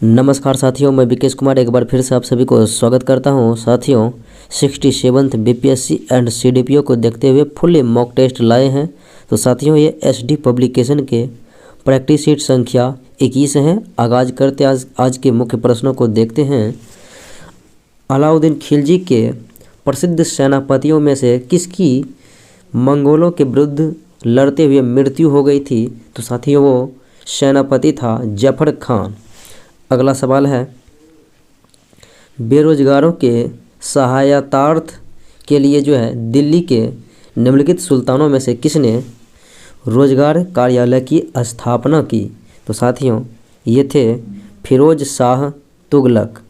नमस्कार साथियों, मैं विकेश कुमार एक बार फिर से आप सभी को स्वागत करता हूं। साथियों 67th बीपीएससी एंड सीडीपीओ को देखते हुए फुल्ली मॉक टेस्ट लाए हैं। तो साथियों ये एसडी पब्लिकेशन के प्रैक्टिस शीट संख्या 21 हैं। आगाज करते आज के मुख्य प्रश्नों को देखते हैं। अलाउद्दीन खिलजी के प्रसिद्ध सेनापतियों में से किसकी मंगोलों के विरुद्ध लड़ते हुए मृत्यु हो गई थी? तो साथियों वो सेनापति था जफर खान। अगला सवाल है, बेरोजगारों के सहायतार्थ के लिए दिल्ली के निम्नलिखित सुल्तानों में से किसने रोजगार कार्यालय की स्थापना की? तो साथियों ये थे फिरोज शाह तुगलक,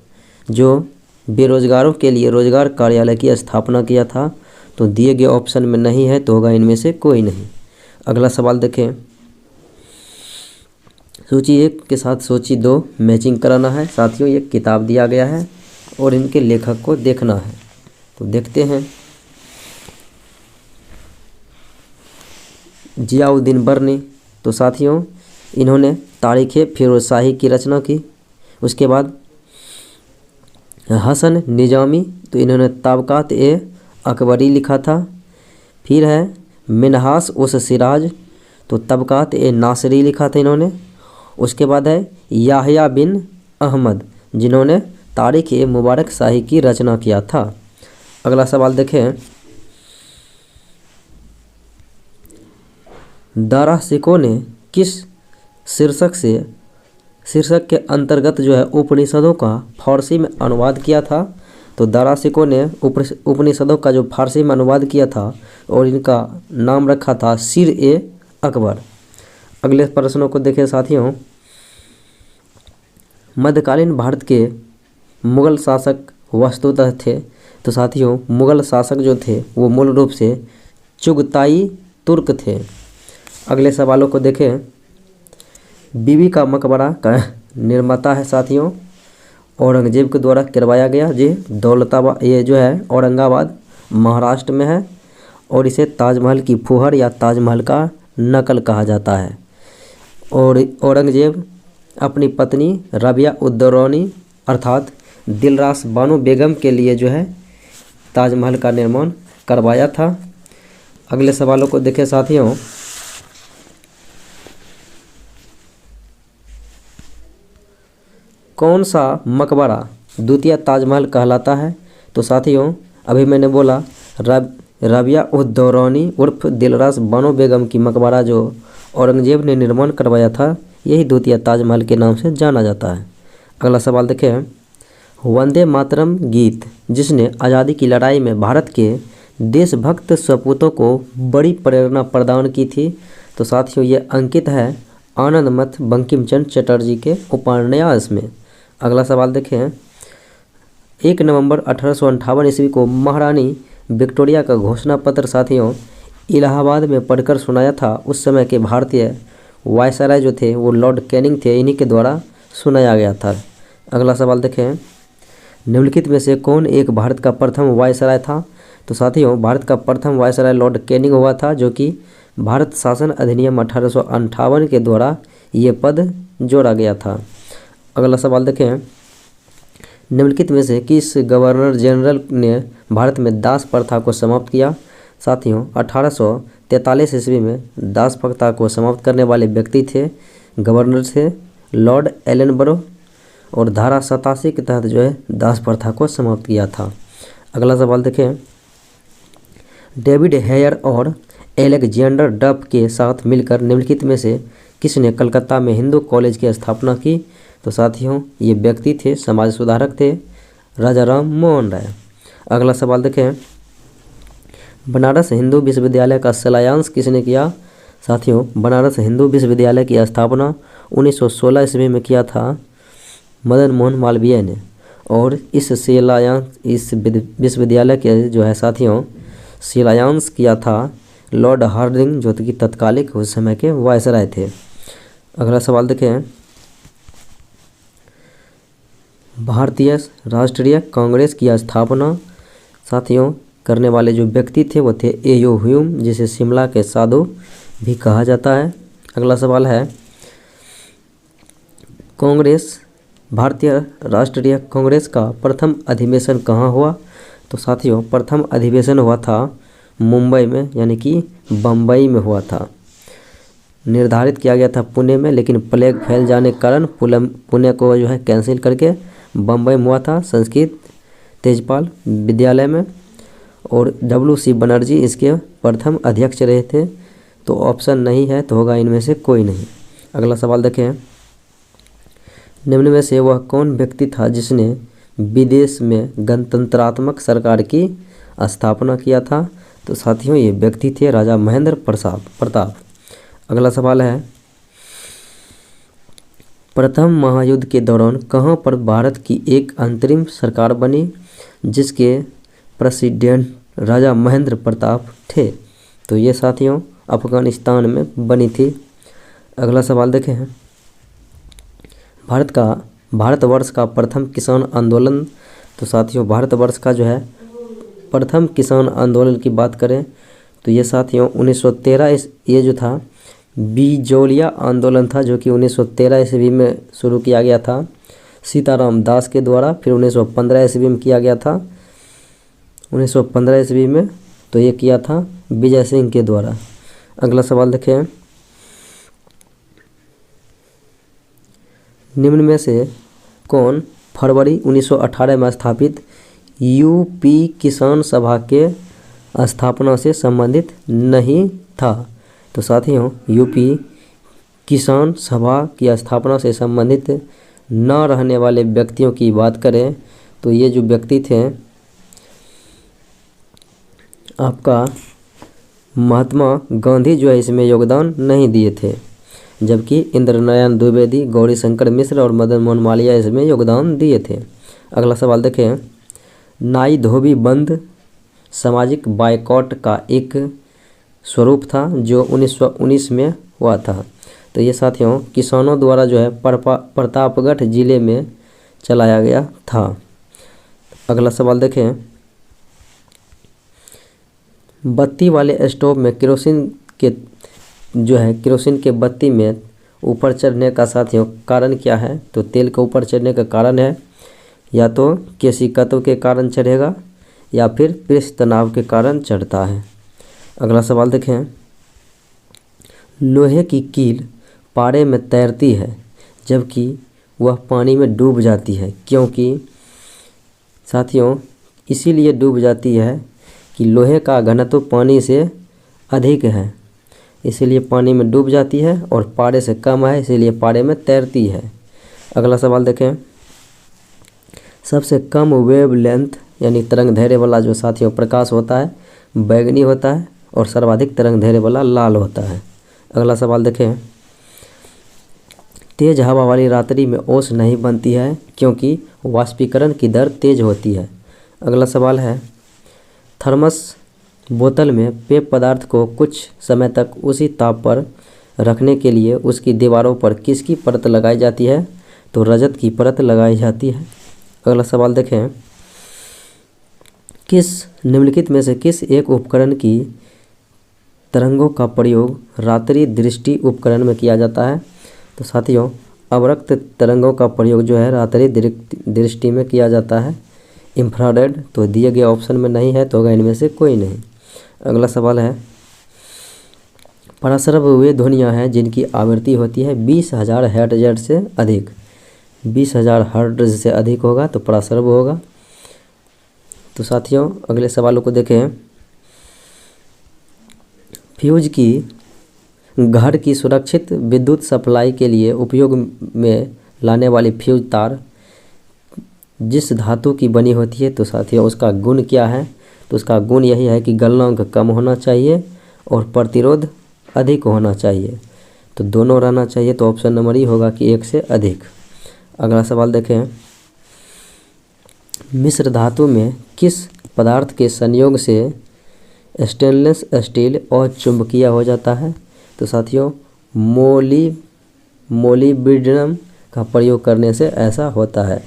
जो बेरोजगारों के लिए रोजगार कार्यालय की स्थापना किया था। तो दिए गए ऑप्शन में नहीं है तो होगा इनमें से कोई नहीं। अगला सवाल देखें, सूची 1 के साथ सूची 2 मैचिंग कराना है। साथियों ये किताब दिया गया है और इनके लेखक को देखना है। तो देखते हैं। जियाउद्दीन बर्नी, तो साथियों इन्होंने तारीख़ फिरोजशाही की रचना की। उसके बाद हसन निजामी, तो इन्होंने ताबकात ए अकबरी लिखा था। फिर है मिन्हास उस सिराज, तो तबकात ए नासरी लिखा था इन्होंने। उसके बाद है याहया बिन अहमद, जिन्होंने तारीख़ ए मुबारक शाही की रचना किया था। अगला सवाल देखें, दारा शिकोह ने किस शीर्षक के अंतर्गत उपनिषदों का फारसी में अनुवाद किया था? तो दारा शिकोह ने उपनिषदों का जो फारसी में अनुवाद किया था और इनका नाम रखा था सिर ए अकबर। अगले प्रश्नों को देखें साथियों, मध्यकालीन भारत के मुग़ल शासक वस्तुतः थे। तो साथियों मुग़ल शासक जो थे वो मूल रूप से चुगताई तुर्क थे। अगले सवालों को देखें, बीबी का मकबरा का निर्माता है साथियों औरंगजेब के द्वारा करवाया गया। ये दौलताबाद, ये औरंगाबाद महाराष्ट्र में है और इसे ताजमहल की फुहर या ताजमहल का नकल कहा जाता है। और औरंगजेब अपनी पत्नी रबिया उद-दौरानी अर्थात दिलरास बानो बेगम के लिए ताजमहल का निर्माण करवाया था। अगले सवालों को देखें साथियों, कौन सा मकबरा द्वितीय ताजमहल कहलाता है? तो साथियों अभी मैंने बोला रबिया उद-दौरानी उर्फ दिलरास बानो बेगम की मकबरा जो औरंगजेब ने निर्माण करवाया था, यही द्वितीय ताजमहल के नाम से जाना जाता है। अगला सवाल देखें, वंदे मातरम गीत जिसने आज़ादी की लड़ाई में भारत के देशभक्त सपूतों को बड़ी प्रेरणा प्रदान की थी? तो साथियों ये अंकित है आनंदमठ बंकिम चंद्र चटर्जी के उपन्यास में। अगला सवाल देखें, 1 नवंबर 1858 ईस्वी को महारानी विक्टोरिया का घोषणा पत्र साथियों इलाहाबाद में पढ़कर सुनाया था। उस समय के भारतीय वायसराय जो थे वो लॉर्ड कैनिंग थे, इन्हीं के द्वारा सुनाया गया था। अगला सवाल देखें, निम्नलिखित में से कौन एक भारत का प्रथम वायसराय था? तो साथियों भारत का प्रथम वायसराय लॉर्ड कैनिंग हुआ था, जो कि भारत शासन अधिनियम 1858 के द्वारा ये पद जोड़ा गया था। अगला सवाल देखें, निम्नलिखित में से किस गवर्नर जनरल ने भारत में दास प्रथा को समाप्त किया? साथियों 1843 ईस्वी में दास प्रथा को समाप्त करने वाले व्यक्ति थे, गवर्नर थे लॉर्ड एलनबरो, और धारा 87 के तहत दास प्रथा को समाप्त किया था। अगला सवाल देखें, डेविड हेयर और एलेक्जेंडर डफ के साथ मिलकर निम्नलिखित में से किसने कलकत्ता में हिंदू कॉलेज की स्थापना की? तो साथियों ये व्यक्ति थे, समाज सुधारक थे, राजा राम मोहन राय। अगला सवाल देखें, बनारस हिंदू विश्वविद्यालय का शिलान्यास किसने किया? साथियों बनारस हिंदू विश्वविद्यालय की स्थापना 1916 ईस्वी में किया था मदन मोहन मालवीय ने। और इस विश्वविद्यालय के साथियों शिलान्यास किया था लॉर्ड हार्डिंग, जो कि तत्कालिक उस समय के वायसराय थे। अगला सवाल देखें, भारतीय राष्ट्रीय कांग्रेस की स्थापना साथियों करने वाले जो व्यक्ति थे वो थे एयो ह्यूम, जिसे शिमला के साधु भी कहा जाता है। अगला सवाल है, कांग्रेस भारतीय राष्ट्रीय कांग्रेस का प्रथम अधिवेशन कहाँ हुआ? तो साथियों प्रथम अधिवेशन हुआ था मुंबई में, यानी कि बम्बई में हुआ था। निर्धारित किया गया था पुणे में, लेकिन प्लेग फैल जाने के कारण पुणे को जो है कैंसिल करके बम्बई में हुआ था, संस्कृत तेजपाल विद्यालय में। और WC बनर्जी इसके प्रथम अध्यक्ष रहे थे। तो ऑप्शन नहीं है तो होगा इनमें से कोई नहीं। अगला सवाल देखें, निम्न में से वह कौन व्यक्ति था जिसने विदेश में गणतंत्रात्मक सरकार की स्थापना किया था? तो साथियों ये व्यक्ति थे राजा महेंद्र प्रताप। अगला सवाल है, प्रथम महायुद्ध के दौरान कहाँ पर भारत की एक अंतरिम सरकार बनी जिसके प्रेसिडेंट राजा महेंद्र प्रताप थे? तो ये साथियों अफगानिस्तान में बनी थी। अगला सवाल देखें, भारतवर्ष का प्रथम किसान आंदोलन। तो साथियों भारतवर्ष का जो है प्रथम किसान आंदोलन की बात करें तो ये साथियों 1913 ये जो था बिजौलिया आंदोलन था, जो कि 1913 ईस्वी में शुरू किया गया था सीताराम दास के द्वारा। फिर 1915 ईस्वी में किया गया था, 1915 ईस्वी में तो ये किया था विजय सिंह के द्वारा। अगला सवाल देखें, निम्न में से कौन फरवरी 1918 में स्थापित यूपी किसान सभा के स्थापना से संबंधित नहीं था? तो साथियों यूपी किसान सभा की स्थापना से संबंधित न रहने वाले व्यक्तियों की बात करें तो ये जो व्यक्ति थे आपका महात्मा गांधी जो है इसमें योगदान नहीं दिए थे, जबकि इंद्रनारायण द्विवेदी, गौरी शंकर मिश्र और मदन मोहन मालवीय इसमें योगदान दिए थे। अगला सवाल देखें, नाई धोबी बंद सामाजिक बायकॉट का एक स्वरूप था जो 1919 में हुआ था। तो ये साथियों किसानों द्वारा जो है प्रतापगढ़ जिले में चलाया गया था। अगला सवाल देखें, बत्ती वाले स्टोव में केरोसिन के बत्ती में ऊपर चढ़ने का साथियों कारण क्या है? तो तेल के ऊपर चढ़ने का कारण है या तो केशिकत्व के कारण चढ़ेगा या फिर पृष्ठ तनाव के कारण चढ़ता है। अगला सवाल देखें, लोहे की कील पारे में तैरती है जबकि वह पानी में डूब जाती है, क्योंकि साथियों इसीलिए डूब जाती है कि लोहे का घनत्व पानी से अधिक है, इसीलिए पानी में डूब जाती है, और पारे से कम है इसीलिए पारे में तैरती है। अगला सवाल देखें, सबसे कम वेवलेंथ यानी तरंग धैर्य वाला जो साथियों प्रकाश होता है बैगनी होता है और सर्वाधिक तरंग धैर्य वाला लाल होता है। अगला सवाल देखें, तेज हवा वाली रात्रि में ओस नहीं बनती है क्योंकि वाष्पीकरण की दर तेज होती है। अगला सवाल है, थर्मस बोतल में पेय पदार्थ को कुछ समय तक उसी ताप पर रखने के लिए उसकी दीवारों पर किसकी परत लगाई जाती है? तो रजत की परत लगाई जाती है। अगला सवाल देखें, निम्नलिखित में से किस एक उपकरण की तरंगों का प्रयोग रात्रि दृष्टि उपकरण में किया जाता है? तो साथियों अवरक्त तरंगों का प्रयोग जो है रात्रि दृष्टि में किया जाता है। इंफ्रारेड तो दिए गए ऑप्शन में नहीं है तो होगा इनमें से कोई नहीं। अगला सवाल है, पराश्रव वे ध्वनियाँ हैं जिनकी आवृत्ति होती है 20,000 हर्ट्ज से अधिक। 20,000 हर्ट्ज से अधिक होगा तो पराश्रव होगा। तो साथियों अगले सवालों को देखें, फ्यूज की घर की सुरक्षित विद्युत सप्लाई के लिए उपयोग में लाने वाली फ्यूज तार जिस धातु की बनी होती है तो साथियों उसका गुण क्या है? तो उसका गुण यही है कि गलनांक कम होना चाहिए और प्रतिरोध अधिक होना चाहिए। तो दोनों रहना चाहिए, तो ऑप्शन नंबर ही होगा कि 1 से अधिक। अगला सवाल देखें, मिश्र धातु में किस पदार्थ के संयोग से स्टेनलेस स्टील अचुंबकीय हो जाता है? तो साथियों मोलिब्डेनम का प्रयोग करने से ऐसा होता है।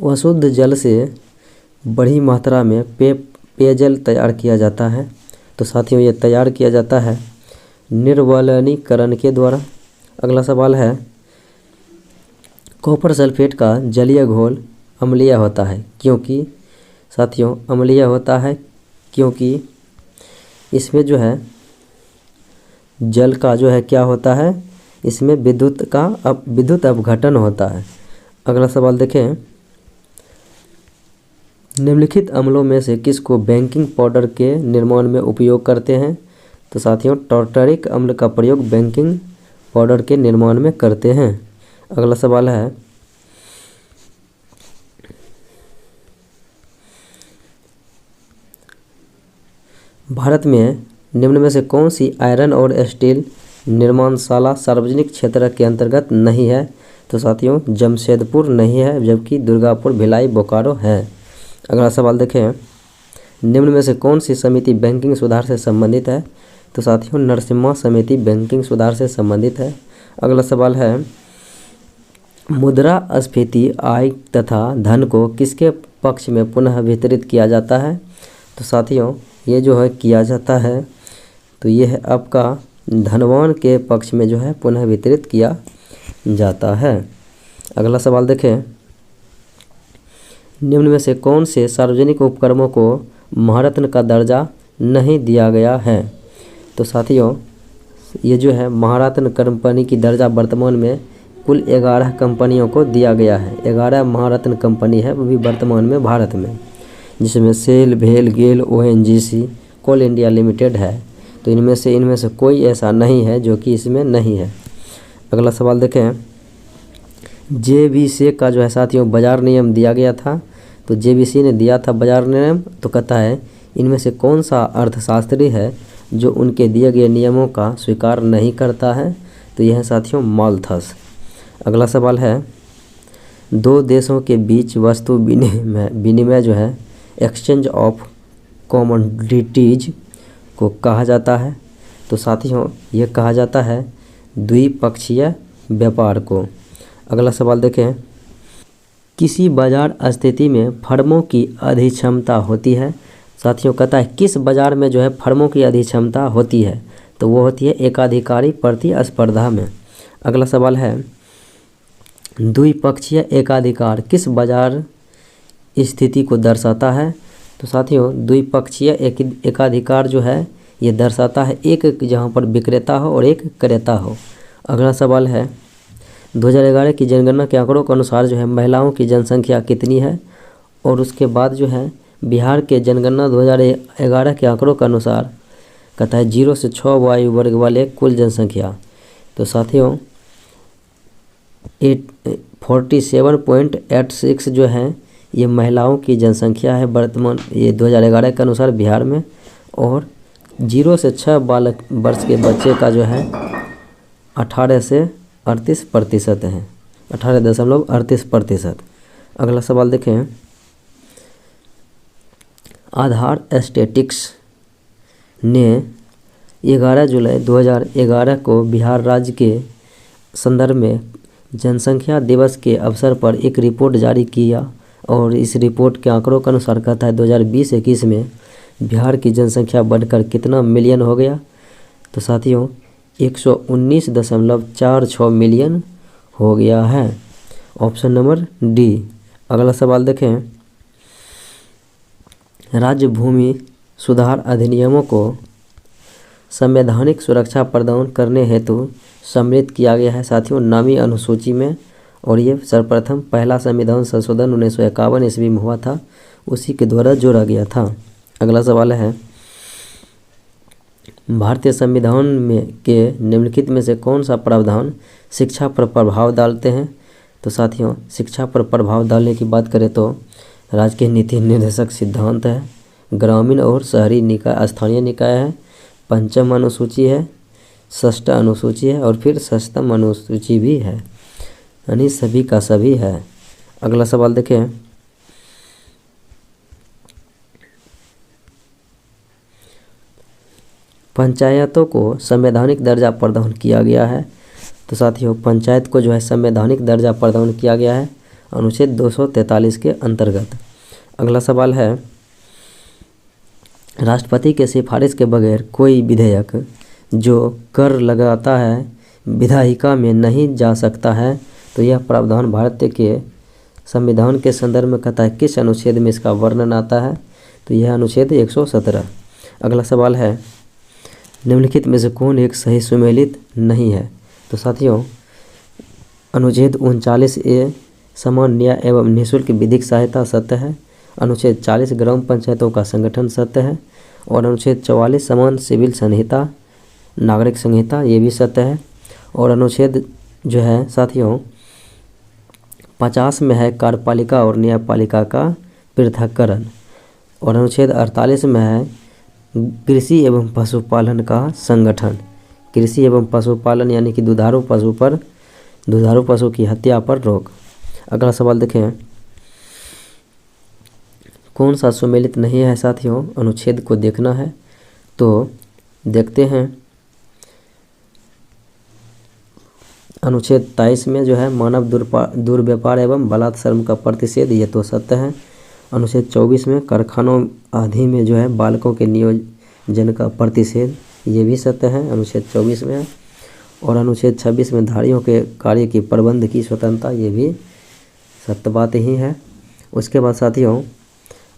अशुद्ध जल से बड़ी मात्रा में पेयजल तैयार किया जाता है। तो साथियों ये तैयार किया जाता है निर्वलनीकरण के द्वारा। अगला सवाल है, कॉपर सल्फेट का जलीय घोल अम्लीय होता है क्योंकि, साथियों अम्लीय होता है क्योंकि इसमें जो है जल का जो है क्या होता है, इसमें विद्युत अपघटन होता है। अगला सवाल देखें, निम्नलिखित अम्लों में से किसको बेकिंग पाउडर के निर्माण में उपयोग करते हैं? तो साथियों टार्टरिक अम्ल का प्रयोग बेकिंग पाउडर के निर्माण में करते हैं। अगला सवाल है, भारत में निम्न में से कौन सी आयरन और स्टील निर्माणशाला सार्वजनिक क्षेत्र के अंतर्गत नहीं है? तो साथियों जमशेदपुर नहीं है, जबकि दुर्गापुर, भिलाई, बोकारो है। अगला सवाल देखें, निम्न में से कौन सी समिति बैंकिंग सुधार से संबंधित है? तो साथियों नरसिम्हा समिति बैंकिंग सुधार से संबंधित है। अगला सवाल है, मुद्रास्फीति आय तथा धन को किसके पक्ष में पुनः वितरित किया जाता है? तो साथियों ये जो है किया जाता है, तो ये है आपका धनवान के पक्ष में जो है पुनः वितरित किया जाता है। अगला सवाल देखें, निम्न में से कौन से सार्वजनिक उपक्रमों को महारत्न का दर्जा नहीं दिया गया है? तो साथियों ये जो है महारत्न कंपनी की दर्जा वर्तमान में कुल 11 कंपनियों को दिया गया है। 11 महारत्न कंपनी है, वो भी वर्तमान में भारत में, जिसमें सेल, भेल, गेल, ONGC, कोल इंडिया लिमिटेड है। तो इनमें से कोई ऐसा नहीं है जो कि इसमें नहीं है। अगला सवाल देखें, JBC का जो है साथियों बाजार नियम दिया गया था, तो JBC ने दिया था बाजार नियम। तो कहता है इनमें से कौन सा अर्थशास्त्री है जो उनके दिए गए नियमों का स्वीकार नहीं करता है? तो यह है साथियों माल्थस। अगला सवाल है, दो देशों के बीच वस्तु विनिमय जो है एक्सचेंज ऑफ कमोडिटीज को कहा जाता है? तो साथियों ये कहा जाता है द्विपक्षीय व्यापार को। अगला सवाल देखें, किसी बाजार स्थिति में फर्मों की अधिक्षमता होती है? साथियों कहता है किस बाजार में जो है फर्मों की अधिक्षमता होती है? तो वो होती है एकाधिकारी प्रतिस्पर्धा में। अगला सवाल है, द्विपक्षीय एकाधिकार किस बाजार स्थिति को दर्शाता है? तो साथियों द्विपक्षीय एकाधिकार जो है ये दर्शाता है एक जहाँ पर विक्रेता हो और एक क्रेता हो। अगला सवाल है, 2011 की जनगणना के आंकड़ों के अनुसार जो है महिलाओं की जनसंख्या कितनी है? और उसके बाद जो है बिहार के जनगणना 2011 के आंकड़ों के अनुसार कहता है 0 से 6 आयु वर्ग वाले कुल जनसंख्या। तो साथियों 47.86 जो है ये महिलाओं की जनसंख्या है वर्तमान, ये 2011 के अनुसार बिहार में। और 0 से 6 वर्ष के बच्चे का जो है 18 से 38% है, 18.38%। अगला सवाल देखें, आधार स्टैटिस्टिक्स ने 11 जुलाई 2011 को बिहार राज्य के संदर्भ में जनसंख्या दिवस के अवसर पर एक रिपोर्ट जारी किया। और इस रिपोर्ट के आंकड़ों के अनुसार कहता है 2020-21 में बिहार की जनसंख्या बढ़कर कितना मिलियन हो गया? तो साथियों 119.46 मिलियन हो गया है। Option number D. अगला सवाल देखें, राज्य भूमि सुधार अधिनियमों को संवैधानिक सुरक्षा प्रदान करने हेतु सम्मिलित किया गया है साथियों नामी अनुसूची में। और ये सर्वप्रथम पहला संविधान संशोधन 1951 ईस्वी में हुआ था, उसी के द्वारा जोड़ा गया था। अगला सवाल है, भारतीय संविधान में के निम्नलिखित में से कौन सा प्रावधान शिक्षा पर प्रभाव डालते हैं? तो साथियों शिक्षा पर प्रभाव डालने की बात करें तो राज्य के नीति निर्देशक सिद्धांत है, ग्रामीण और शहरी निकाय, स्थानीय निकाय है, पंचम अनुसूची है, षष्ठ अनुसूची है और फिर सप्तम अनुसूची भी है, यानी सभी का सभी है। अगला सवाल देखें, पंचायतों को संवैधानिक दर्जा प्रदान किया गया है। तो साथियों पंचायत को जो है संवैधानिक दर्जा प्रदान किया गया है अनुच्छेद 243 के अंतर्गत। अगला सवाल है, राष्ट्रपति के सिफारिश के बगैर कोई विधेयक जो कर लगाता है विधायिका में नहीं जा सकता है, तो यह प्रावधान भारत के संविधान के संदर्भ में कहता है किस अनुच्छेद में इसका वर्णन आता है, तो यह अनुच्छेद 117। अगला सवाल है निम्नलिखित में से कौन एक सही सुमेलित नहीं है, तो साथियों अनुच्छेद 39A समान न्याय एवं निःशुल्क विधिक सहायता सत्य है, अनुच्छेद 40 ग्राम पंचायतों का संगठन सत्य है, और अनुच्छेद 44 समान सिविल संहिता नागरिक संहिता ये भी सत्य है, और अनुच्छेद जो है साथियों 50 में है कार्यपालिका और न्यायपालिका का पृथक्करण, और अनुच्छेद 48 में है कृषि एवं पशुपालन का संगठन। कृषि एवं पशुपालन यानी कि दुधारू पशु की हत्या पर रोक। अगला सवाल देखें कौन सा सुमेलित नहीं है साथियों, अनुच्छेद को देखना है तो देखते हैं। अनुच्छेद 23 में जो है मानव दुर्व्यापार एवं बलात्कार का प्रतिषेध, ये तो सत्य है। अनुच्छेद 24 में कारखानों आदि में जो है बालकों के नियोजन का प्रतिषेध, ये भी सत्य है, अनुच्छेद 24 में है। और अनुच्छेद 26 में धारियों के कार्य की प्रबंध की स्वतंत्रता, ये भी सत्य बात ही है। उसके बाद साथियों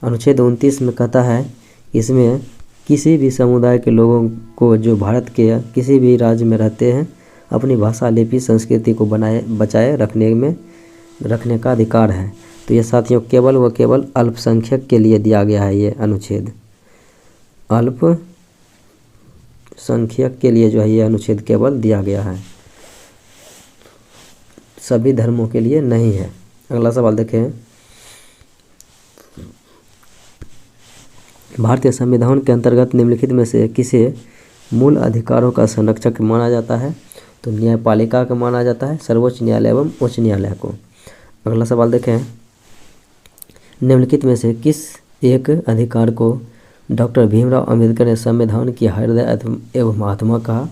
अनुच्छेद 29 में कहता है इसमें किसी भी समुदाय के लोगों को जो भारत के किसी भी राज्य में रहते हैं अपनी भाषा लिपि संस्कृति को बचाए रखने का अधिकार है। तो ये साथियों केवल व केवल अल्पसंख्यक के लिए दिया गया है, ये अनुच्छेद अल्पसंख्यक के लिए जो है ये अनुच्छेद केवल दिया गया है, सभी धर्मों के लिए नहीं है। अगला सवाल देखें भारतीय संविधान के अंतर्गत निम्नलिखित में से किसे मूल अधिकारों का संरक्षक माना जाता है, तो न्यायपालिका को माना जाता है, सर्वोच्च न्यायालय एवं उच्च न्यायालय को। अगला सवाल देखें निम्नलिखित में से किस एक अधिकार को डॉक्टर भीमराव अंबेडकर ने संविधान की हृदय एवं आत्मा कहा,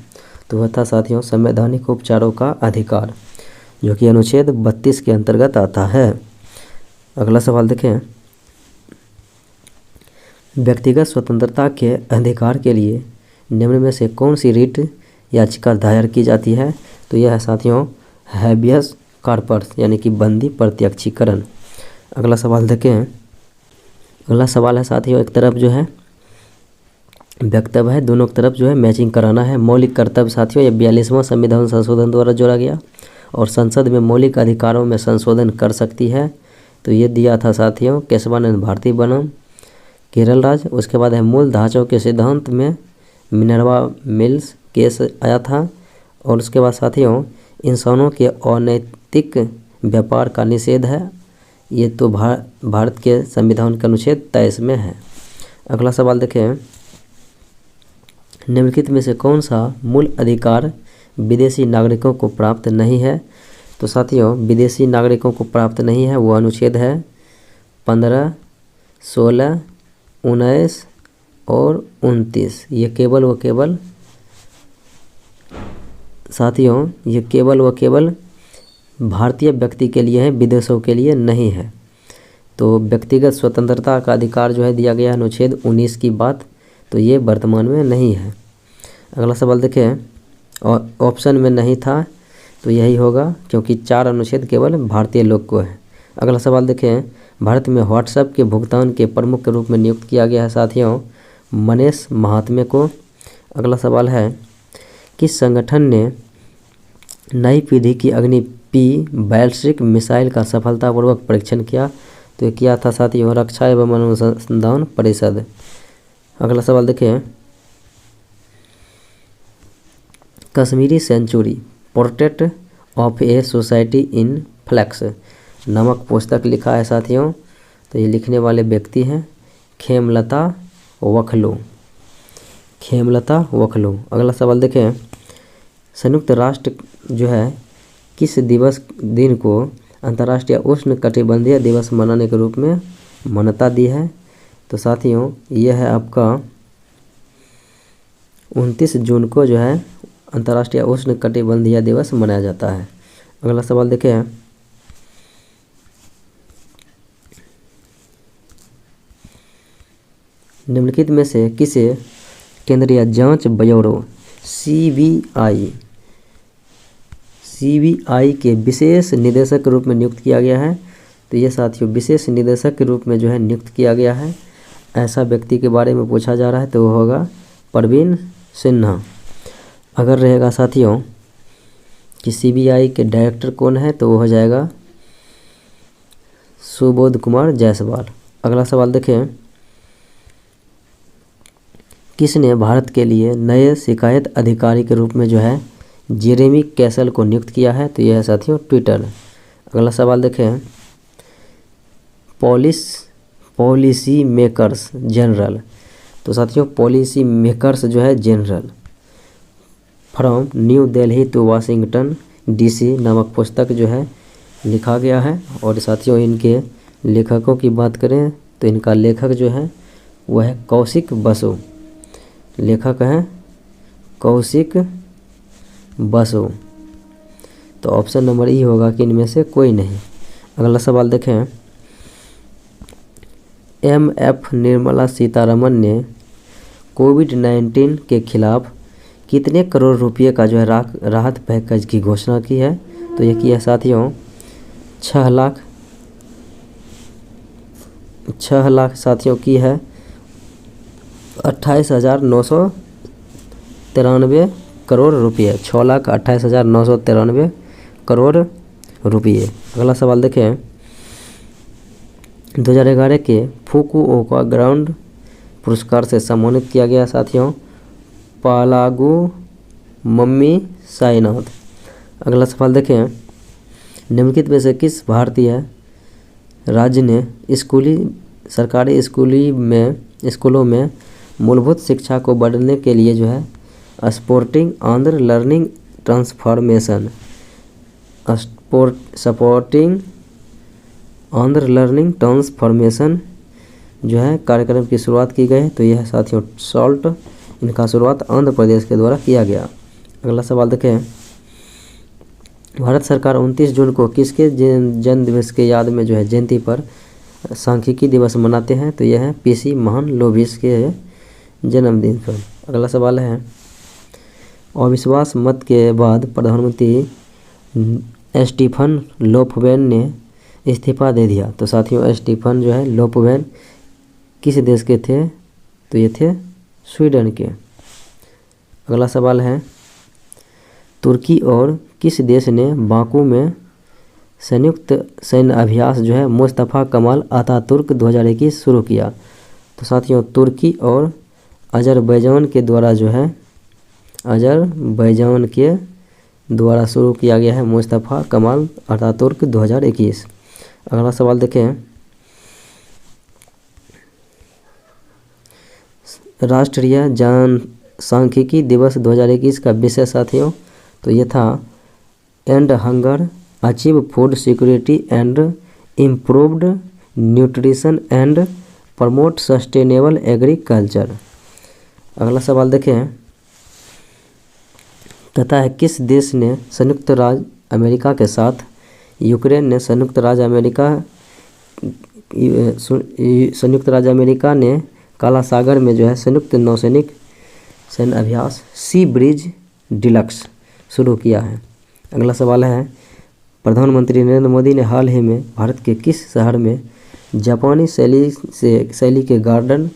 तो वह था साथियों संवैधानिक उपचारों का अधिकार, जो कि अनुच्छेद 32 के अंतर्गत आता है। अगला सवाल देखें व्यक्तिगत स्वतंत्रता के अधिकार के लिए निम्न में से कौन सी रिट याचिका दायर की जाती है, तो यह है साथियों हैबियस कॉर्पस यानी कि बंदी प्रत्यक्षीकरण। अगला सवाल देखें अगला सवाल है साथियों एक तरफ जो है वक्तव्य है, दोनों तरफ जो है मैचिंग कराना है। मौलिक कर्तव्य साथियों ये 42वां संविधान संशोधन द्वारा जोड़ा गया, और संसद में मौलिक अधिकारों में संशोधन कर सकती है, तो ये दिया था साथियों केशवानंद भारती बनाम केरल राज्य। उसके बाद है मूल ढांचों के सिद्धांत में मिनर्वा मिल्स केस आया था, और उसके बाद साथियों इंसानों के अनैतिक व्यापार का निषेध है, ये तो भारत के संविधान के अनुच्छेद 23 में है। अगला सवाल देखें निम्नलिखित में से कौन सा मूल अधिकार विदेशी नागरिकों को प्राप्त नहीं है, तो साथियों विदेशी नागरिकों को प्राप्त नहीं है वो अनुच्छेद है 15, 16, 19 और 29। ये केवल व केवल साथियों ये केवल व केवल भारतीय व्यक्ति के लिए है, विदेशों के लिए नहीं है। तो व्यक्तिगत स्वतंत्रता का अधिकार जो है दिया गया है अनुच्छेद 19 की बात, तो ये वर्तमान में नहीं है। अगला सवाल देखें और ऑप्शन में नहीं था तो यही होगा क्योंकि 4 अनुच्छेद केवल भारतीय लोग को है। अगला सवाल देखें भारत में व्हाट्सएप के भुगतान के प्रमुख के रूप में नियुक्त किया गया है साथियों मनीष महात्मे को। अगला सवाल है किस संगठन ने नई पीढ़ी की अग्नि P बैलिस्टिक मिसाइल का सफलतापूर्वक परीक्षण किया, तो ये किया था साथियों रक्षा एवं अनुसंधान परिषद। अगला सवाल देखें Kashmiri century portrait of a society in flux नामक पुस्तक लिखा है साथियों, तो ये लिखने वाले व्यक्ति हैं खेमलता वखलो। अगला सवाल देखें संयुक्त राष्ट्र जो है किस दिन को अंतर्राष्ट्रीय उष्ण कटिबंधीय दिवस मनाने के रूप में मान्यता दी है, तो साथियों यह है आपका 29 जून को जो है अंतर्राष्ट्रीय उष्ण कटिबंधीय दिवस मनाया जाता है। अगला सवाल देखें निम्नलिखित में से किसे केंद्रीय जांच ब्यूरो CBI सीबीआई के विशेष निदेशक के रूप में नियुक्त किया गया है। तो ये साथियों विशेष निदेशक के रूप में जो है नियुक्त किया गया है, ऐसा व्यक्ति के बारे में पूछा जा रहा है तो वो होगा प्रवीण सिन्हा। अगर रहेगा साथियों कि सीबीआई के डायरेक्टर कौन है तो वो हो जाएगा सुबोध कुमार जायसवाल। अगला सवाल देखें, किसने भारत के लिए नए शिकायत अधिकारी के रूप में जो है जेरेमी कैसल को नियुक्त किया है? तो यह है साथियों ट्विटर। अगला सवाल देखें, पॉलिसी मेकर्स जनरल। तो साथियों पॉलिसी मेकर्स जो है general from New Delhi to Washington DC नामक पुस्तक जो है लिखा गया है। और साथियों इनके लेखकों की बात करें तो इनका लेखक जो है वह है कौशिक बसु। लेखक हैं कौशिक बसु। तो ऑप्शन नंबर ई होगा कि इनमें से कोई नहीं। अगला सवाल देखें, एमएफ निर्मला सीतारमण ने कोविड-19 के खिलाफ कितने करोड़ रुपए का जो है राहत पैकेज की घोषणा की है? तो ये की है साथियों 6 लाख साथियों की है 28,993 करोड़ रुपये। 6,28,993 करोड़ रुपये। अगला सवाल देखें, 2011 के फुकुओका ग्रांड पुरस्कार से सम्मानित किया गया साथियों पालागु मम्मी साईनाथ। अगला सवाल देखें, निम्नलिखित में से किस भारतीय राज्य ने सरकारी स्कूलों में मूलभूत शिक्षा को बढ़ाने के लिए जो है सपोर्टिंग आंध्र लर्निंग ट्रांसफॉर्मेशन जो है कार्यक्रम की शुरुआत की गई। तो यह साथियों सॉल्ट इनका शुरुआत आंध्र प्रदेश के द्वारा किया गया। अगला सवाल देखें, भारत सरकार 29 जून को किसके जन्म दिवस के याद में जो है जयंती पर सांख्यिकी दिवस मनाते हैं? तो यह है पीसी महालनोबिस के जन्मदिन पर। अगला सवाल है, अविश्वास मत के बाद प्रधानमंत्री स्टीफन लोफवेन ने इस्तीफा दे दिया। तो साथियों स्टीफन जो है लोफवेन किस देश के थे? तो ये थे स्वीडन के। अगला सवाल है, तुर्की और किस देश ने बाकू में संयुक्त सैन्य अभ्यास जो है मुस्तफ़ा कमाल अतातुर्क 2021 शुरू किया? तो साथियों तुर्की और अजरबैजान के द्वारा शुरू किया गया है मुस्तफ़ा कमाल अतातुर्क 2021। अगला सवाल देखें, राष्ट्रीय जनसांख्यिकी दिवस 2021 का विषय साथियों तो ये था and hunger achieve food security and improved nutrition and promote sustainable agriculture. अगला सवाल देखें, कहता है किस देश ने संयुक्त राज्य अमेरिका के साथ यूक्रेन ने संयुक्त राज्य अमेरिका ने काला सागर में जो है संयुक्त नौसैनिक सैन्य अभ्यास सी ब्रिज डिलक्स शुरू किया है। अगला सवाल है, प्रधानमंत्री नरेंद्र मोदी ने हाल ही में भारत के किस शहर में जापानी शैली के गार्डन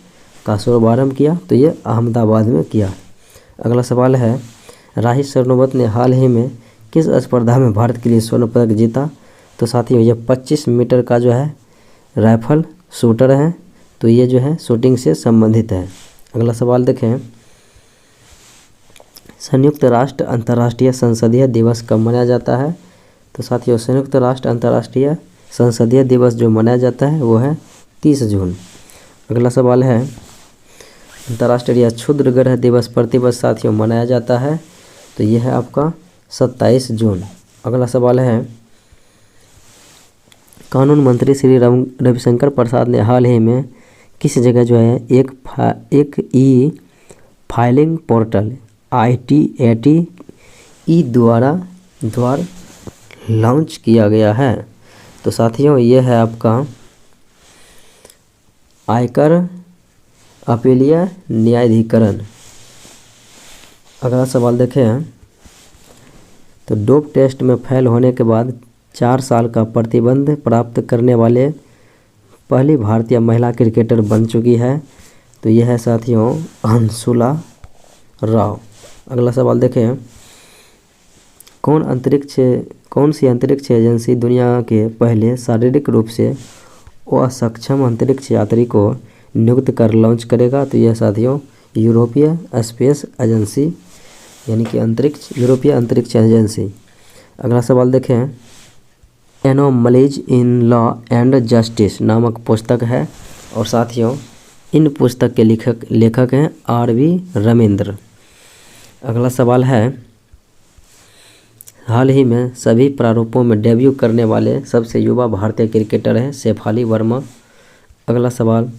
का शुभारंभ किया? तो ये अहमदाबाद में किया। अगला सवाल है, राही सरनोबत ने हाल ही में किस स्पर्धा में भारत के लिए स्वर्ण पदक जीता? तो साथियों ये 25 मीटर का जो है राइफल शूटर है। तो ये जो है शूटिंग से संबंधित है। अगला सवाल देखें, संयुक्त राष्ट्र अंतर्राष्ट्रीय संसदीय दिवस कब मनाया जाता है? तो साथियों संयुक्त राष्ट्र अंतर्राष्ट्रीय संसदीय दिवस जो मनाया जाता है वो है 30 जून। अगला सवाल है, अंतर्राष्ट्रीय क्षुद्र ग्रह दिवस प्रतिवर्ष साथियों मनाया जाता है। तो यह है आपका 27 जून। अगला सवाल है, कानून मंत्री श्री रविशंकर प्रसाद ने हाल ही में किस जगह जो है एक ई फाइलिंग पोर्टल ITAT द्वारा लॉन्च किया गया है? तो साथियों ये है आपका आयकर अपीलीय न्यायाधिकरण। अगला सवाल देखें, तो डोप टेस्ट में फेल होने के बाद 4 साल का प्रतिबंध प्राप्त करने वाले पहली भारतीय महिला क्रिकेटर बन चुकी है। तो यह है साथियों अंशुला राव। अगला सवाल देखें, कौन सी अंतरिक्ष एजेंसी दुनिया के पहले शारीरिक रूप से असक्षम अंतरिक्ष यात्री को नियुक्त कर लॉन्च करेगा? तो यह साथियों यूरोपीय स्पेस एजेंसी यानी कि यूरोपीय अंतरिक्ष एजेंसी। अगला सवाल देखें, anomalies in law and justice नामक पुस्तक है और साथियों इन पुस्तक के लेखक हैं आर.वी. रविंद्र। अगला सवाल है, हाल ही में सभी प्रारूपों में डेब्यू करने वाले सबसे युवा भारतीय क्रिकेटर हैं शेफाली वर्मा। अगला सवाल,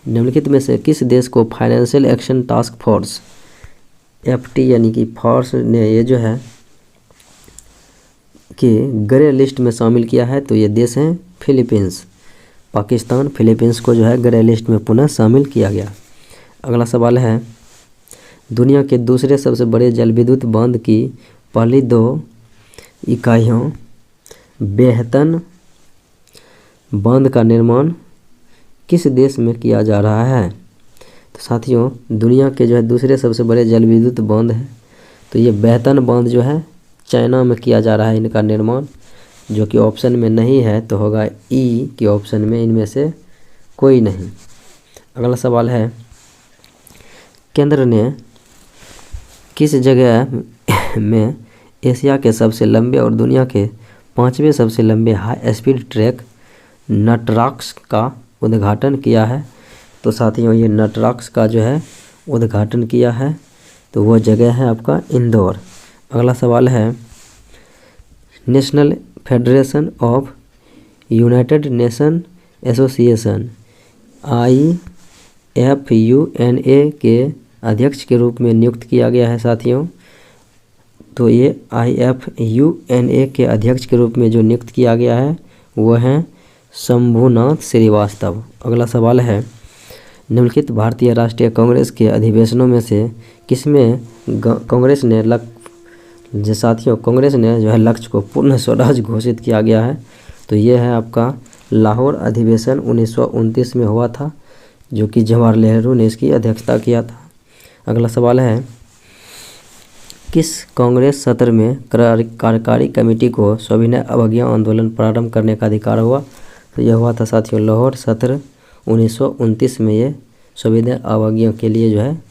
निम्नलिखित में से किस देश को financial action task force FT यानी कि फोर्स ने ये जो है कि ग्रे लिस्ट में शामिल किया है? तो ये देश हैं फिलीपींस। पाकिस्तान फिलीपींस को जो है ग्रे लिस्ट में पुनः शामिल किया गया। अगला सवाल है, दुनिया के दूसरे सबसे बड़े जल विद्युत बांध की पहली 2 इकाइयों बेहतन बांध का निर्माण किस देश में किया जा रहा है? तो साथियों दुनिया के जो है दूसरे सबसे बड़े जल विद्युत बांध है तो ये बेहतन बांध जो है चाइना में किया जा रहा है इनका निर्माण, जो कि ऑप्शन में नहीं है तो होगा ई के ऑप्शन में इनमें से कोई नहीं। अगला सवाल है, केंद्र ने किस जगह में एशिया के सबसे लंबे और दुनिया के 5वें सबसे लंबे हाई स्पीड ट्रैक नटराक्स का उद्घाटन किया है? तो साथियों ये नटराक्स का जो है उद्घाटन किया है तो वो जगह है आपका इंदौर। अगला सवाल है, national federation of United nation association IFUNA के अध्यक्ष के रूप में नियुक्त किया गया है साथियों। तो ये IFUNA के अध्यक्ष के रूप में जो नियुक्त किया गया है वो हैं शंभुनाथ श्रीवास्तव। अगला सवाल है, निम्नलिखित भारतीय राष्ट्रीय कांग्रेस के अधिवेशनों में से किसमें कांग्रेस ने जो है लक्ष्य को पूर्ण स्वराज घोषित किया गया है? तो ये है आपका लाहौर अधिवेशन 1929 में हुआ था जो कि जवाहरलाल नेहरू ने इसकी अध्यक्षता किया था। अगला सवाल है, किस कांग्रेस सत्र में कार्यकारी कमेटी को सविनय अवज्ञा आंदोलन प्रारंभ करने का अधिकार हुआ? तो यह हुआ था साथियों लाहौर सत्र 1929 में ये सविनय अवज्ञा के लिए जो है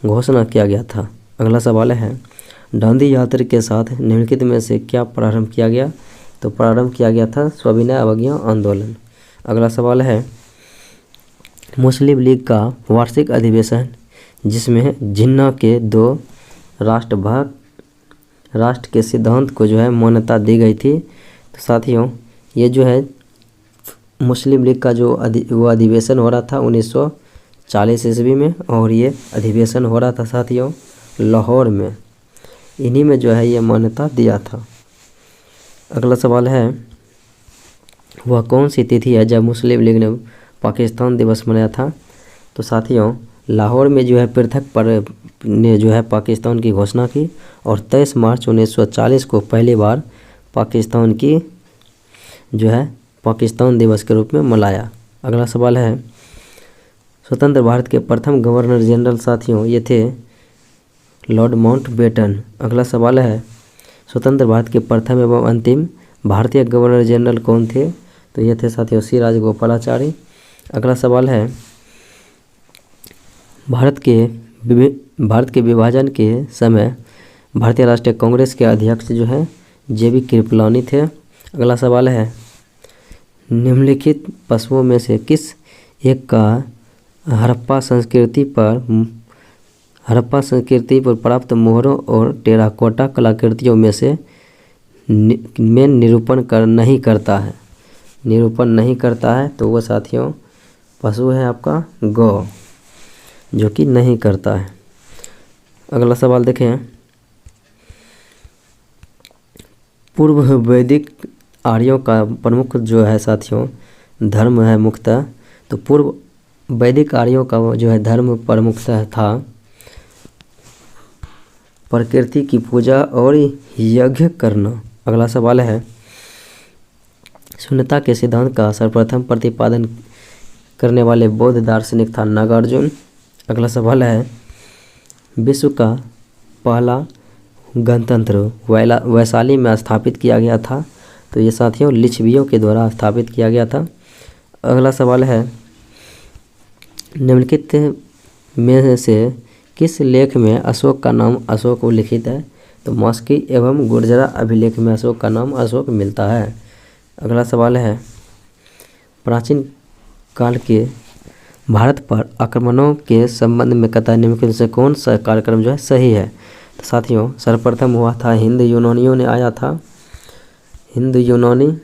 घोषणा किया गया था। अगला सवाल है, दांडी यात्रा के साथ निम्नलिखित में से क्या प्रारंभ किया गया? तो प्रारंभ किया गया था सविनय अवज्ञा आंदोलन। अगला सवाल है, मुस्लिम लीग का वार्षिक अधिवेशन जिसमें जिन्ना के 2 राष्ट्र के सिद्धांत को जो है मान्यता दी गई थी। तो साथियों ये जो है मुस्लिम लीग का जो वो अधिवेशन हो रहा था 1940 ईस्वी में और ये अधिवेशन हो रहा था साथियों लाहौर में, इन्हीं में जो है ये मान्यता दिया था। अगला सवाल है, वह कौन सी तिथि है जब मुस्लिम लीग ने पाकिस्तान दिवस मनाया था? तो साथियों लाहौर में जो है पृथक पर्व ने जो है पाकिस्तान की घोषणा की और 23 मार्च 1940 को पहली बार पाकिस्तान की जो है पाकिस्तान दिवस के रूप में मनाया। अगला सवाल है, स्वतंत्र भारत के प्रथम गवर्नर जनरल साथियों ये थे लॉर्ड माउंटबेटन। अगला सवाल है, स्वतंत्र भारत के प्रथम एवं अंतिम भारतीय गवर्नर जनरल कौन थे? तो ये थे साथियों सी राजगोपालाचारी। अगला सवाल है, भारत के विभाजन के समय भारतीय राष्ट्रीय कांग्रेस के अध्यक्ष जो है JB कृपलानी थे। अगला सवाल है, निम्नलिखित पशुओं में से किस एक का हड़प्पा संस्कृति पर प्राप्त मोहरों और टेराकोटा कलाकृतियों में से निरूपण नहीं करता है? तो वो साथियों पशु है आपका गौ जो कि नहीं करता है। अगला सवाल देखें, पूर्व वैदिक आर्यों का प्रमुख जो है साथियों धर्म है मुख्यतः। तो पूर्व वैदिक आर्यों का जो है धर्म प्रमुखतः था प्रकृति की पूजा और यज्ञ करना। अगला सवाल है शून्यता के सिद्धांत का सर्वप्रथम प्रतिपादन करने वाले बौद्ध दार्शनिक था नागार्जुन। अगला सवाल है विश्व का पहला गणतंत्र वैशाली में स्थापित किया गया था। तो ये साथियों लिच्छवियों के द्वारा स्थापित किया गया था। अगला सवाल है निम्नलिखित में से किस लेख में अशोक का नाम अशोक उल्लिखित है। तो मस्की एवं गुर्जरा अभिलेख में अशोक का नाम अशोक मिलता है। अगला सवाल है प्राचीन काल के भारत पर आक्रमणों के संबंध में कथा निम्नलिखित से कौन सा कार्यक्रम जो है सही है। तो साथियों सर्वप्रथम हुआ था हिंद यूनानियों ने आया था, हिंद यूनानी,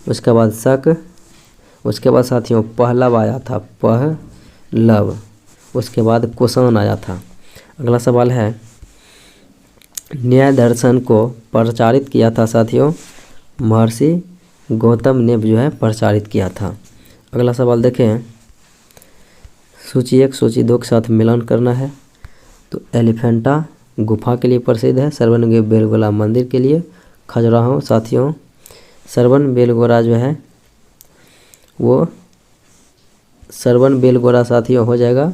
उसके बाद शक, उसके बाद साथियों पहलव आया था, पहलव, उसके बाद कुषाण आया था। अगला सवाल है न्याय दर्शन को प्रचारित किया था साथियों महर्षि गौतम ने जो है प्रचारित किया था। अगला सवाल देखें सूची 1 सूची 2 के साथ मिलान करना है। तो एलिफेंटा गुफा के लिए प्रसिद्ध है, श्रवण बेलगोला मंदिर के लिए, खजुराहो साथियों श्रवण बेलगोला जो है वो श्रवण बेलगोला साथियों हो जाएगा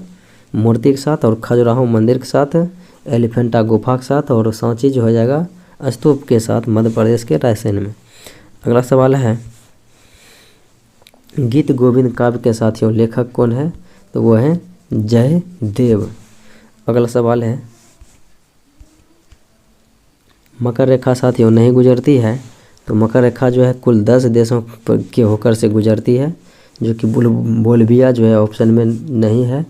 मूर्ति के साथ और खजुराहो मंदिर के साथ, एलिफेंटा गुफा के साथ और सांची जो हो जाएगा स्तूप के साथ मध्य प्रदेश के रायसेन में। अगला सवाल है गीत गोविंद काव्य के साथियों लेखक कौन है। तो वो है जयदेव। अगला सवाल है मकर रेखा साथियों नहीं गुजरती है। तो मकर रेखा जो है कुल 10 देशों के होकर से गुजरती है, जो कि बोलिविया जो है ऑप्शन में नहीं है,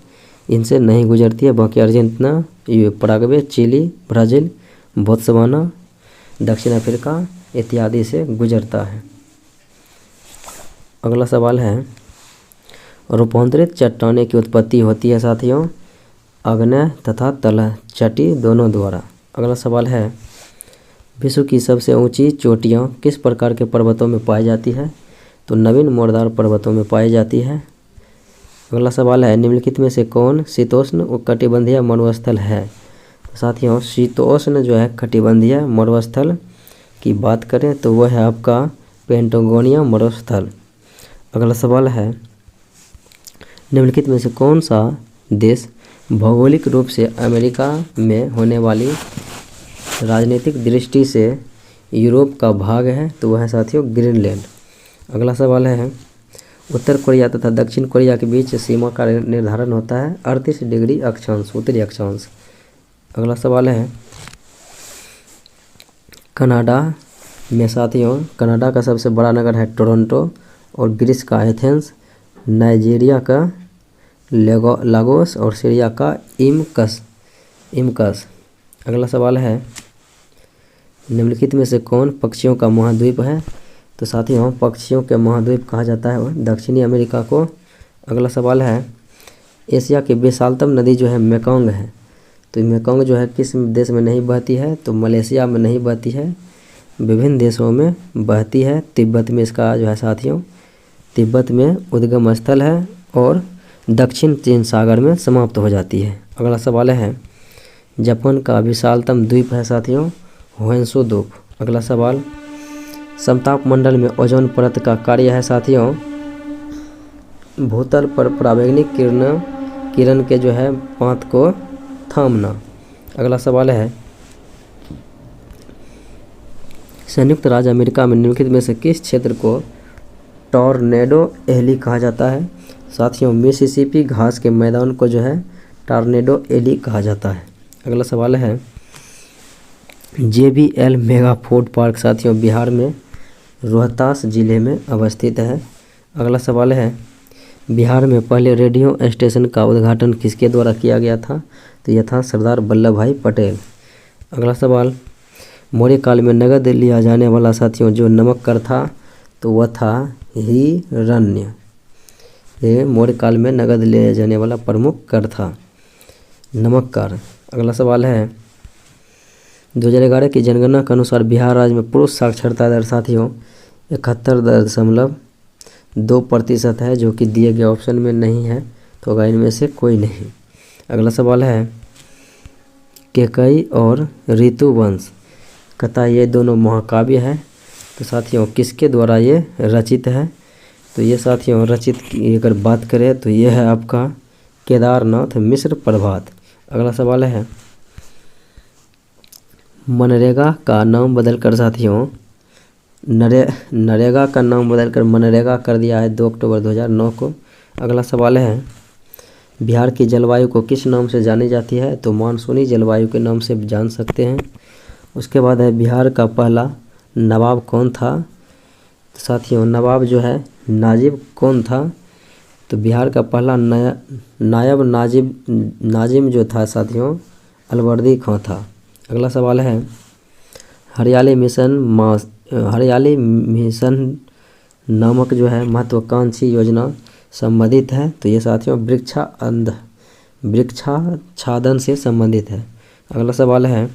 इनसे नहीं गुजरती है। बाकी Argentina, Paraguay, Chile, Brazil, Botswana, दक्षिण अफ्रीका इत्यादि से गुजरता है। अगला सवाल है रूपांतरित चट्टानें की उत्पत्ति होती है साथियों आग्नेय तथा तलछटी दोनों द्वारा। अगला सवाल है विश्व की सबसे ऊंची चोटियां किस प्रकार के पर्वतों में पाई जाती है। तो नवीन मोरदार पर्वतों में पाई जाती है। अगला सवाल है निम्नलिखित में से कौन शीतोष्ण उष्णकटिबंधीय मरुस्थल है। तो साथियों शीतोष्ण जो है कटिबंधीय मरुस्थल की बात करें तो वह है आपका पेंटागोनिया मरुस्थल। अगला सवाल है निम्नलिखित में से कौन सा देश भौगोलिक रूप से अमेरिका में होने वाली राजनीतिक दृष्टि से यूरोप का भाग है। तो वह है साथियों ग्रीनलैंड। अगला सवाल है उत्तर कोरिया तथा दक्षिण कोरिया के बीच सीमा का निर्धारण होता है 38 डिग्री अक्षांश उत्तरी अक्षांश। अगला सवाल है कनाडा में साथियों कनाडा का सबसे बड़ा नगर है टोरंटो और ग्रीस का एथेंस, नाइजीरिया का लागोस और सीरिया का इमकस। अगला सवाल है निम्नलिखित में से कौन पक्षियों का महाद्वीप है। तो साथियों पक्षियों के महाद्वीप कहा जाता है वह दक्षिणी अमेरिका को। अगला सवाल है एशिया की विशालतम नदी जो है मेकोंग है। तो मेकोंग जो है किस देश में नहीं बहती है। तो मलेशिया में नहीं बहती है, विभिन्न देशों में बहती है। तिब्बत में इसका जो है साथियों तिब्बत में उद्गम स्थल है और दक्षिण चीन सागर में समाप्त हो जाती है। अगला सवाल है जापान का विशालतम द्वीप है साथियों होन्शु द्वीप। अगला सवाल समताप मंडल में ओजोन परत का कार्य है साथियों भूतल पर पराबैंगनी किरण के जो है पात को थामना। अगला सवाल है संयुक्त राज्य अमेरिका में निम्नलिखित में से किस क्षेत्र को टॉर्नेडो एली कहा जाता है। साथियों मिसिसिपी घास के मैदान को जो है टॉर्नेडो एली कहा जाता है। अगला सवाल है JBL मेगा फूड पार्क साथियों बिहार में रोहतास जिले में अवस्थित है। अगला सवाल है बिहार में पहले रेडियो स्टेशन का उद्घाटन किसके द्वारा किया गया था। तो यह था सरदार वल्लभ भाई पटेल। अगला सवाल मौर्य काल में नगद लिया जाने वाला साथियों जो नमक कर था तो वह था हिरण्य। ये मौर्य काल में नगद ले जाने वाला प्रमुख कर था नमक कर। अगला सवाल है 2011 की जनगणना के अनुसार बिहार राज्य में पुरुष साक्षरता दर साथियों 71.2% है, जो कि दिए गए ऑप्शन में नहीं है, तो होगा इनमें से कोई नहीं। अगला सवाल है केकई और ऋतुवंश। कहता है ये दोनों महाकाव्य है। तो साथियों किसके द्वारा ये रचित है? तो ये साथियों रचित की अगर बात करें तो ये है आपका केदारनाथ मिश्र प्रभात। अगला सवाल है, मनरेगा का नाम बदलकर साथियों नरेगा का नाम बदलकर मनरेगा कर दिया है 2 अक्टूबर 2009 को। अगला सवाल है, बिहार की जलवायु को किस नाम से जानी जाती है? तो मानसूनी जलवायु के नाम से जान सकते हैं। उसके बाद है, बिहार का पहला नवाब कौन था? तो साथियों नवाब जो है नाजिब कौन था? तो बिहार का पहला नायब नाजिम जो था साथियों अलवर्दी खां था। अगला सवाल है, हरियाली मिशन नामक जो है महत्वाकांक्षी योजना संबंधित है। तो ये साथियों वृक्षाच्छादन से संबंधित है। अगला सवाल है,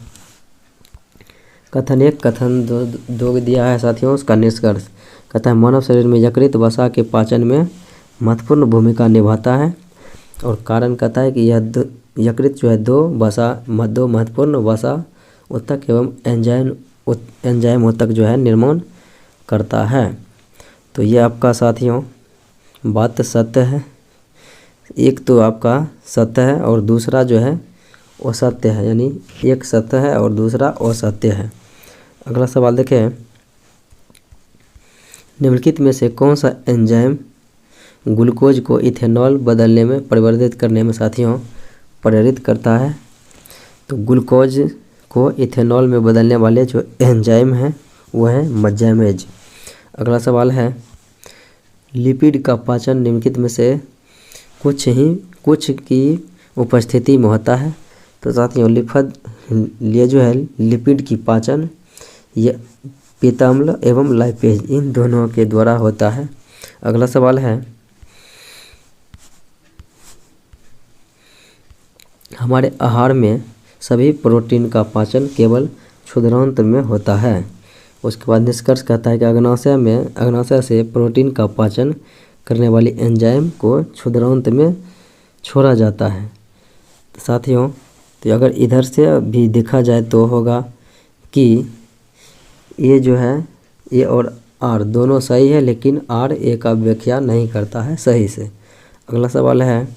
कथन 1 कथन 2 दिया है साथियों, उसका निष्कर्ष। कहता है मानव शरीर में यकृत वसा के पाचन में महत्वपूर्ण भूमिका निभाता है। और कारण कहता है कि यह यकृत जो है दो महत्वपूर्ण वसा उत्तक एवं एंजाइम उत्तक जो है निर्माण करता है। तो ये आपका साथियों बात सत्य है। एक तो आपका सत्य है और दूसरा जो है असत्य है, यानी एक सत्य है और दूसरा असत्य है। अगला सवाल देखें, निम्नलिखित में से कौन सा एंजाइम ग्लूकोज को इथेनॉल बदलने में परिवर्तित करने में साथियों प्रेरित करता है? तो ग्लूकोज को इथेनॉल में बदलने वाले जो एंजाइम हैं वो है मज्जामेज। अगला सवाल है, लिपिड का पाचन निम्नलिखित में से कुछ की उपस्थिति में होता है। तो साथियों ये जो है लिपिड की पाचन ये पीताम्ल एवं लाइपेज इन दोनों के द्वारा होता है। अगला सवाल है, हमारे आहार में सभी प्रोटीन का पाचन केवल क्षुद्रांत में होता है। उसके बाद निष्कर्ष कहता है कि अग्नाशय से प्रोटीन का पाचन करने वाली एंजाइम को क्षुद्रांत में छोड़ा जाता है। तो साथियों तो अगर इधर से भी देखा जाए तो होगा कि ये जो है ये और आर दोनों सही है, लेकिन आर ए का व्याख्या नहीं करता है सही से। अगला सवाल है,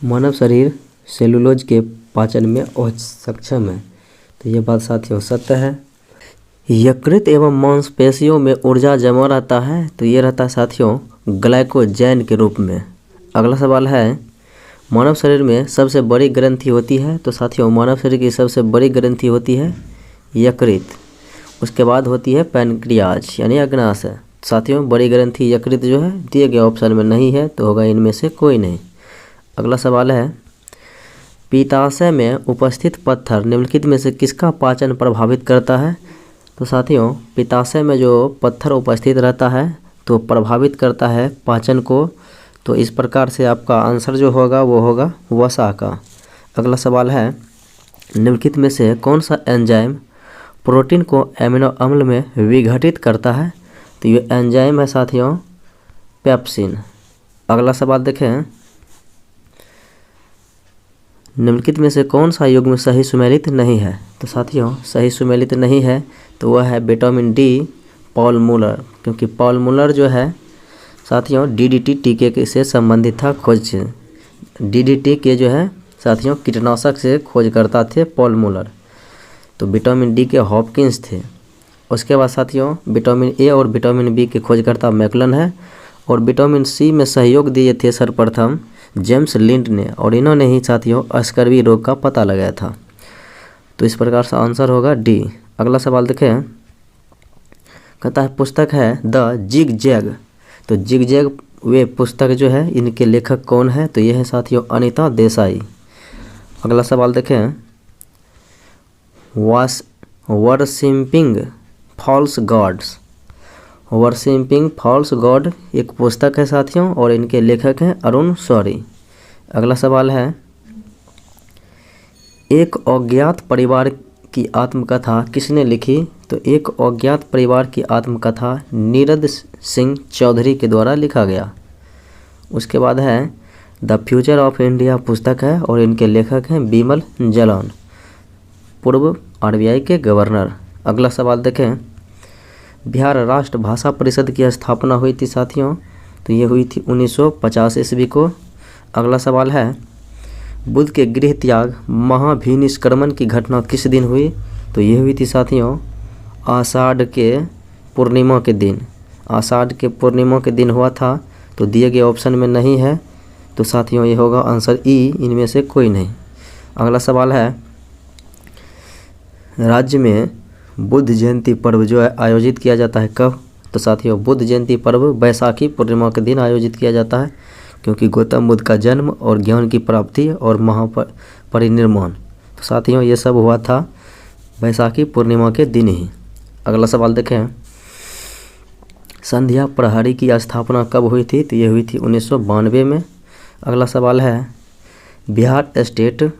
मानव शरीर सेलुलोज के पाचन में असक्षम है। तो ये बात साथियों सत्य है। यकृत एवं मांसपेशियों में ऊर्जा जमा रहता है। तो ये रहता है साथियों ग्लाइकोजेन के रूप में। अगला सवाल है, मानव शरीर में सबसे बड़ी ग्रंथि होती है। तो साथियों मानव शरीर की सबसे बड़ी ग्रंथि होती है यकृत। उसके बाद होती है पैनक्रियाज यानी अग्नाशय। साथियों बड़ी ग्रंथि यकृत जो है दिए गए ऑप्शन में नहीं है, तो होगा इनमें से कोई नहीं। अगला सवाल है, पित्ताशय में उपस्थित पत्थर निम्नलिखित में से किसका पाचन प्रभावित करता है? तो साथियों पित्ताशय में जो पत्थर उपस्थित रहता है तो प्रभावित करता है पाचन को। तो इस प्रकार से आपका आंसर जो होगा वो होगा वसा का। अगला सवाल है, निम्नलिखित में से कौन सा एंजाइम प्रोटीन को एमिनो अम्ल में विघटित करता है? तो ये एंजाइम है साथियों पेप्सिन। अगला सवाल देखें, निम्नलिखित में से कौन सा युग्म सही सुमेलित नहीं है? तो साथियों सही सुमेलित नहीं है तो वह है विटामिन डी पॉल मूलर, क्योंकि पॉल मूलर जो है साथियों डीडीटी टीके से संबंधित था। डीडीटी के जो है साथियों कीटनाशक से खोज करता थे पॉल मूलर। तो विटामिन डी के हॉपकिंस थे। उसके बाद साथियों विटामिन ए और विटामिन बी के खोजकर्ता मैकलन है। और विटामिन सी में सहयोग दिए थे सर्वप्रथम जेम्स लिंड ने, और इन्होंने ही साथियों स्कर्वी रोग का पता लगाया था। तो इस प्रकार से आंसर होगा डी। अगला सवाल देखें, कहता है पुस्तक है द जिग जैग। तो जिग जैग वे पुस्तक जो है इनके लेखक कौन है? तो ये है साथियों अनीता देसाई। अगला सवाल देखें, worshipping false gods. Worshipping false god एक पुस्तक है साथियों और इनके लेखक हैं अरुण शौरी। अगला सवाल है, एक अज्ञात परिवार की आत्मकथा किसने लिखी? तो एक अज्ञात परिवार की आत्मकथा नीरद सिंह चौधरी के द्वारा लिखा गया। उसके बाद है, द फ्यूचर ऑफ इंडिया पुस्तक है और इनके लेखक हैं बिमल जलान, पूर्व आरबीआई के गवर्नर। अगला सवाल देखें, बिहार राष्ट्र भाषा परिषद की स्थापना हुई थी साथियों, तो ये हुई थी 1950 ईस्वी को। अगला सवाल है, बुद्ध के गृह त्याग महाभिनिष्क्रमण की घटना किस दिन हुई, तो ये हुई थी साथियों आषाढ़ के पूर्णिमा के दिन। आषाढ़ के पूर्णिमा के दिन हुआ था, तो दिए गए ऑप्शन में नहीं है, तो साथियों ये होगा आंसर ई, इनमें से कोई नहीं। अगला सवाल है, राज्य में बुद्ध जयंती पर्व जो है आयोजित किया जाता है कब, तो साथियों बुद्ध जयंती पर्व बैसाखी पूर्णिमा के दिन आयोजित किया जाता है, क्योंकि गौतम बुद्ध का जन्म और ज्ञान की प्राप्ति और महापरिनिर्वाण, तो साथियों ये सब हुआ था बैसाखी पूर्णिमा के दिन ही। अगला सवाल देखें, संध्या प्रहरी की स्थापना कब हुई थी, तो ये हुई थी 1992 में। अगला सवाल है, Bihar state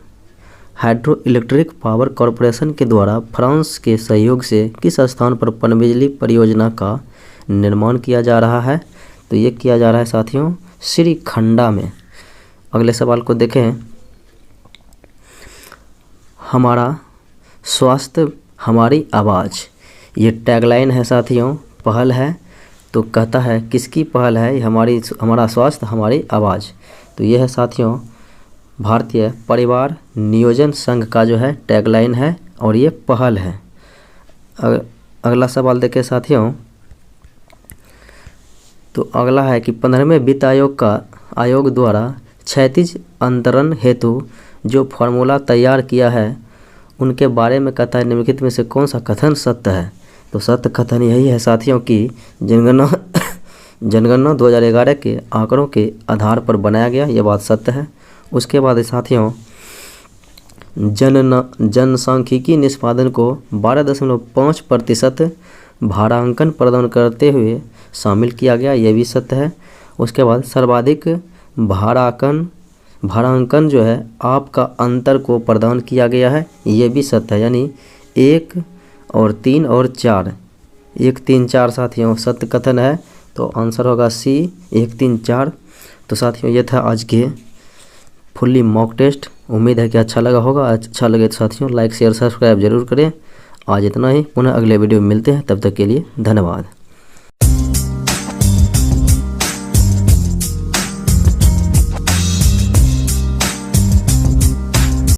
hydro electric power corporation के द्वारा फ्रांस के सहयोग से किस स्थान पर पनबिजली परियोजना का निर्माण किया जा रहा है, तो ये किया जा रहा है साथियों श्रीखंडा में। अगले सवाल को देखें, हमारा स्वास्थ्य हमारी आवाज़, ये टैगलाइन है साथियों, पहल है, तो कहता है किसकी पहल है, हमारा स्वास्थ्य हमारी आवाज़, तो ये है साथियों भारतीय परिवार नियोजन संघ का जो है टैगलाइन है और ये पहल है। अगला सवाल देखें साथियों, तो अगला है कि 15वें वित्त आयोग द्वारा क्षैतिज अंतरण हेतु जो फार्मूला तैयार किया है उनके बारे में कहता है निम्नलिखित में से कौन सा कथन सत्य है, तो सत्य कथन यही है साथियों कि जनगणना 2011 के आंकड़ों के आधार पर बनाया गया, ये बात सत्य है। उसके बाद साथियों जनसांख्यिकी निष्पादन को 12.5% भारांकन प्रदान करते हुए शामिल किया गया, ये भी सत्य है। उसके बाद सर्वाधिक भारांकन जो है आपका अंतर को प्रदान किया गया है, ये भी सत्य है, यानी 1 और 3 और 4, 1 3 4 साथियों सत्य कथन है, तो आंसर होगा सी 1 3 4। तो साथियों ये था आज के फुल्ली मॉक टेस्ट, उम्मीद है कि अच्छा लगा होगा। अच्छा लगे तो साथियों लाइक शेयर सब्सक्राइब जरूर करें। आज इतना ही, पुनः अगले वीडियो में मिलते हैं, तब तक के लिए धन्यवाद।